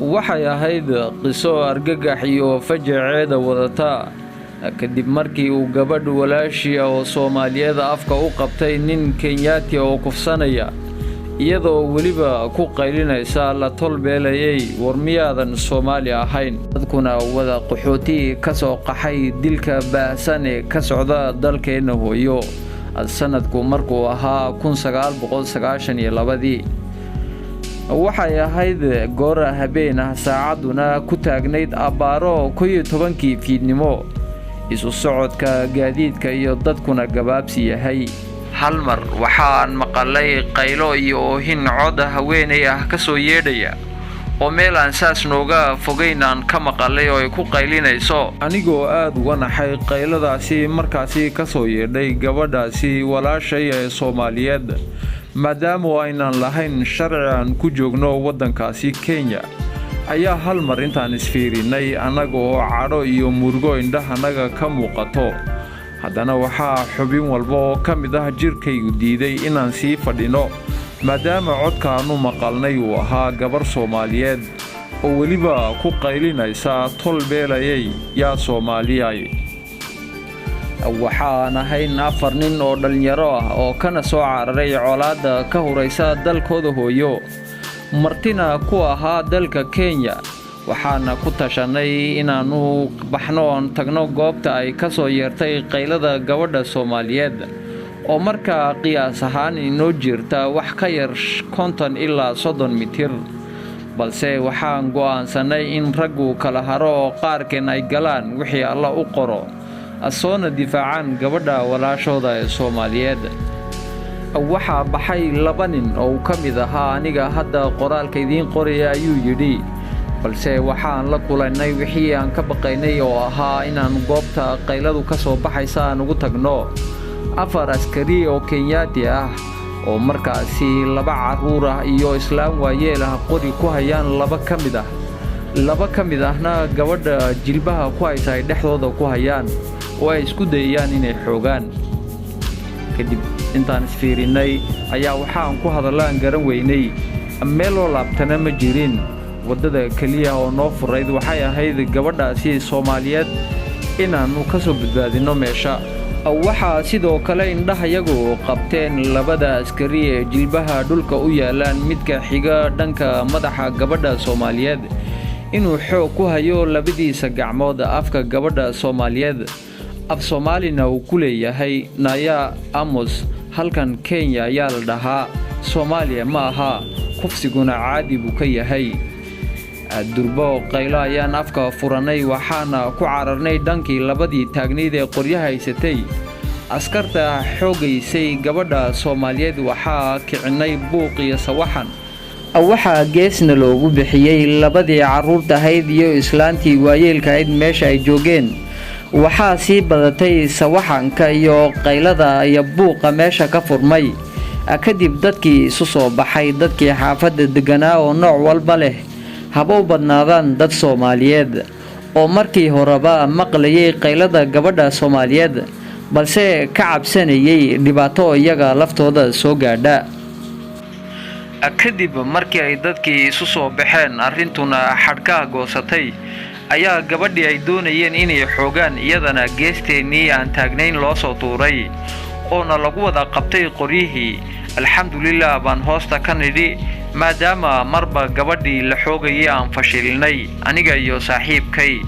waxay ahayd qiso argagax iyo fajaceeda wadata kadib markii uu gabadh walaashii oo Soomaaliyeed afka u qabtay nin Kenyaati oo kufsanaya iyadoo waliba ku qaylinaysa la tolbeelayay war miyaadan Soomaali ahayn dadkuna wada qaxooti ka soo qaxay dilka baahsan ee ka socda dalkeena hooyo sanadku markuu ahaa 1992 waxay ahayd goor habeen saacaduna ku taagnayd abaaro 11 fiidnimo isu socodka gaadiidka iyo dadkuna gabaabsi yahay hal mar waxaan maqalay qaylo iyo hin cod haweeney ka soo yeedhaya oo meel aan saas nooga fogeynaan ka maqalay oo ay ku qaylinayso anigoo aad uga naxay qayladaasi markaasi ka soo yeedhay gabadhaasi walaashay ee Soomaaliyeed maadaama aynan lahayn sharci aan ku joogno wadankaasi Kenya ayaa hal mar intaan isfiirinay anagoo cadho iyo murugo indhahanaga ka muuqato haddana waxaa xubin walba oo ka mid ah jirkaygu diiday inaan sii fadhino maadaama codkaanu maqalnay uu ahaa gabar Soomaaliyeed oo waliba ku qaylinaysa tolbeelayay yaa Soomaaliyay waxaan ahayn 4 nin oo dhalinyaro ah oo kana soo cararay colaadda ka horeysa dalkooda hooyo martina ku ahaa dalka Kenya waxaana ku tashanay inaanu baxno oo tagno goobta ay ka soo yeertay qaylada gabadha Soomaaliyeed oo markaa qiyaas ahaan inoo jirta wax ka yar 50 ilaa 30 mitir balse waxaan go'aansanay in raggu kala haro oo qaarkeen ay galaan wixii Allah u qoro asoona difaacan gabadha walaashooda ee Soomaaliyeed waxaa baxay 2 nin oo ka mid ahaa aniga hadda qoraalka idiin qoraya ayuu yidhi balse waxaan la kulanay wixii aan ka baqaynay oo ahaa inaan goobta qayladu ka soo baxaysa aan ugu tagno 4 askari oo Kenyaati ah oo markaasi 2 caruur ah iyo islaam waayeel ah qori ku hayaan 2 ka mid ahna gabadha jilbaha ku haysa dhexdooda ku hayaan oo ay isku dayayaan inay xoogaan kadib intaan isfiirinay ayaa waxaan ku hadallaan garan weynay meel oo laabtana ma jirin wadada kaliya oo noo furayd waxay ahayd gabadhaasi Soomaaliyeed inaanu ka soo badbaadino meesha waxaa sidoo kale indhahayagu qabteen 2 askari ee jilbaha dhulka u yaalaan midka xiga dhanka madaxa gabadha Soomaaliyeed inuu xoog ku hayo labadiisa gacmood afka gabadha Soomaaliyeed af Soomaalina uu ku leeyahay Naya Amos halkan Kenya ayaa la dhahaa Soomaaliya ma aha kufsiguna caadi buu ka yahay durbo qaylo ayaan afka furanay waxaana ku cararnay dhankii labadii taagneed ee qoryaha haysatay askarta xoogaysay gabadha Soomaaliyeed waxaa kicinay buuq iyo sawaxan waxaa geesna loogu bixiyay labadii caruurta ahayd iyo islaantii waayeelka ahayd meesha ay joogeen waxaa sii badatay sawaxanka iyo qaylada iyo buuqa meesha ka furmay kadib dadkii isu soo baxay dadkii xaafadda deganaa oo nooc walba leh haba badnaadaan dad Soomaaliyeed oo markii horeba maqlayay qaylada gabadha Soomaaliyeed balse ka cabsanayay dhibaato iyaga laftooda soo gaadha kadib markii ay dadkii isu soo baxeen arintuna xadhka goosatay ayaa gabadhii ay doonayeen inay xoogaan iyadana geesteenii aan taagnayn loo soo tuuray oo lagu wada qabtay qoryihii alxamdulillah baan hoosta ka nidhi maadaama marba gabadhii la xoogayay aan fashilnay aniga iyo saaxiibkay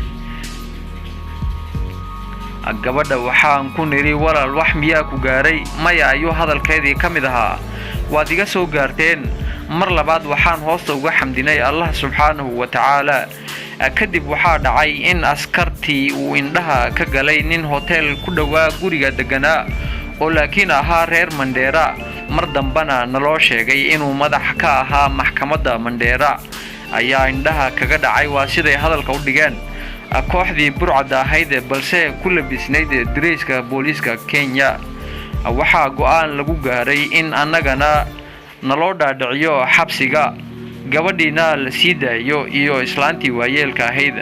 gabadha waxaan ku niri walaal wax miyaa ku gaaray maya ayuu hadalkeedii ka mid ahaa waad iga soo gaarteen mar labaad waxaan hoosta uga xamdinay Allah subhanahu wa ta'ala kadib waxaa dhacay in askartii uu indhaha ka galay nin hotel ku dhawaa guriga deganaa oo laakiin ahaa reer Mandera mar dambana naloo sheegay inuu madax ka ahaa maxkamadda Mandera ayaa indhaha kaga dhacay waa siday hadalka u dhigeen kooxdii burcada ahayd balse ku labisnayd direyska booliska Kenya waxaa go'aan lagu gaaray in annagana naloo dhaadhiciyo xabsiga gabadhiina la sii daayo iyo islaantii waayeelka ahayd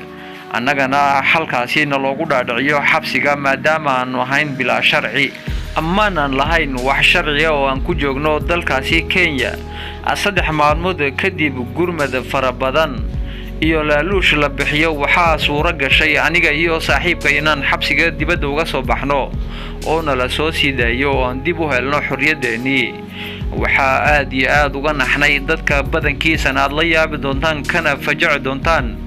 annagana halkaasi naloogu dhaadhiciyo xabsiga maadaama aanu ahayn bilaa sharci ammaan lahayn wax sharci oo aan ku joogno dalkaasi Kenya 3 maalmood kadib gurmad farabadan iyo laaluush la bixiyo waxaa suura gashay aniga iyo saaxiibka inaan xabsiga dibadda uga soo baxno oo nala soo siidayo oo aan dib u helno xorriyadeennii. waxaa aad iyo aad uga naxnay dadka badankiisana aad la yaabi doontaan kana fajaci doontaan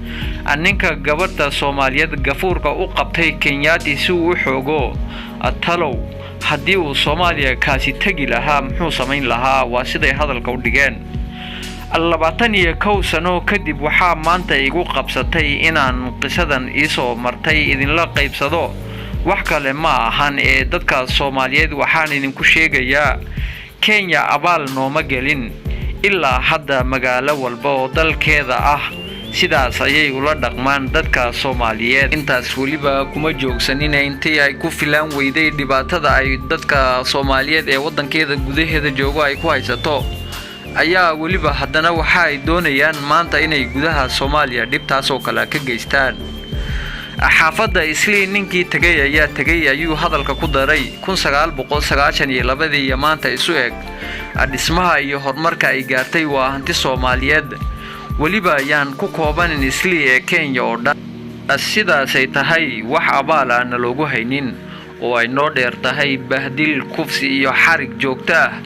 ninka gabadha Soomaaliyeed gafuurka u qabtay Kenyaati si uu u xoogo talow haddii uu Soomaaliya kaasi tagi lahaa muxuu samayn lahaa. waa siday hadalka u dhigeen. 21 sano kadib waxaa maanta igu qabsatay inaan qisadan isoo martay idinla qaybsado. wax kale ma ahan ee dadka Soomaaliyeed waxaan idinku sheegayaa Kenya abaal nooma gelin ilaa hadda magaalo walba oo dalkeeda ah sidaas ayay ula dhaqmaan dadka Soomaaliyeed. intaas waliba kuma joogsanin intii ay ku filaan weyday dhibaatada ay dadka Soomaaliyeed ee wadankeeda gudaheeda joogo ay ku haysato ayaa waliba haddana waxa ay doonayaan maanta inay gudaha Soomaaliya dhibtaas oo kale ka geystaan. xaafadda Islii ninkii tagay ayaa tagay ayuu hadalka ku daray 1992 iyo maanta isu eg dhismaha iyo horumarka ay gaartay waa hanti Soomaaliyeed waliba ayaan ku kooban Islii ee Kenya oo dhan. sidaas ay tahay wax abaal aan loogu haynin oo ay noo dheer tahay bahdil kufsi iyo xarig joogto ah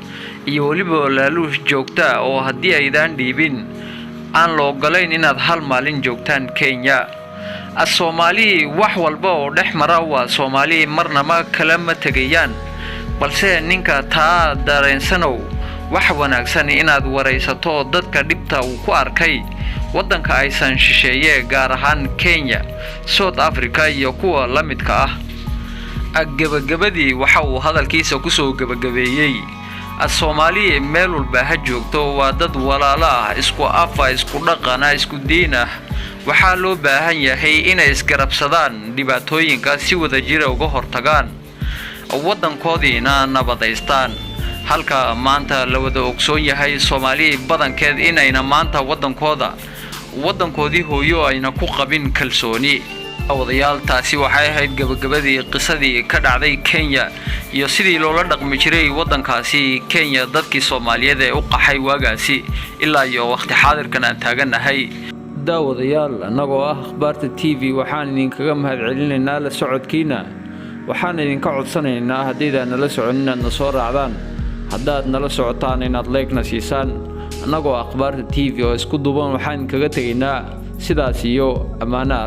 iyo waliba laaluush joogto ah oo haddii aydan dhiibin aan loo ogolayn inaad hal maalin joogtaan Kenya. Soomaali wax walba oo dhex mara waa Soomaali marnaba kala ma tagayaan balse ninka taa dareensanow wax wanaagsan inaad waraysato dadka dhibta uu ku arkay wadanka aysan shisheeye gaar ahaan Kenya, South Africa iyo kuwa la midka ah. gabagabadii waxa uu hadalkiisa ku soo gabagabeeyay Soomaali meel walba ha joogto waa dad walaalo ah isku afa isku dhaqan isku diin ah. waxaa loo baahan yahay inay isgarabsadaan dhibaatooyinka si wada jir uga hortagaan wadankoodina nabadaystaan. halka maanta la wada ogsoon yahay Soomaali badankeed inayna maanta wadankoodii hooyo ayna ku qabin kalsooni. wadayaal taasi waxay ahayd gabagabadii qisadii ka dhacday Kenya iyo sidii loola dhaqmi jiray wadankaasi Kenya dadkii Soomaaliyeed ee u qaxay waagaasi ilaa iyo waqti xaadirkan aan taaganahay. daawadayaal anagoo ah akhbaarta TV waxaan idinkaga mahadcelinaynaa la socodkiina. waxaan idinka codsanaynaa haddiidaan nala socon inaad na soo raacdaan haddaad nala socotaan inaad like-na siisaan. anagoo akhbaarta TV oo isku duuban waxaan kaga tegaynaa sidaas iyo ammaano.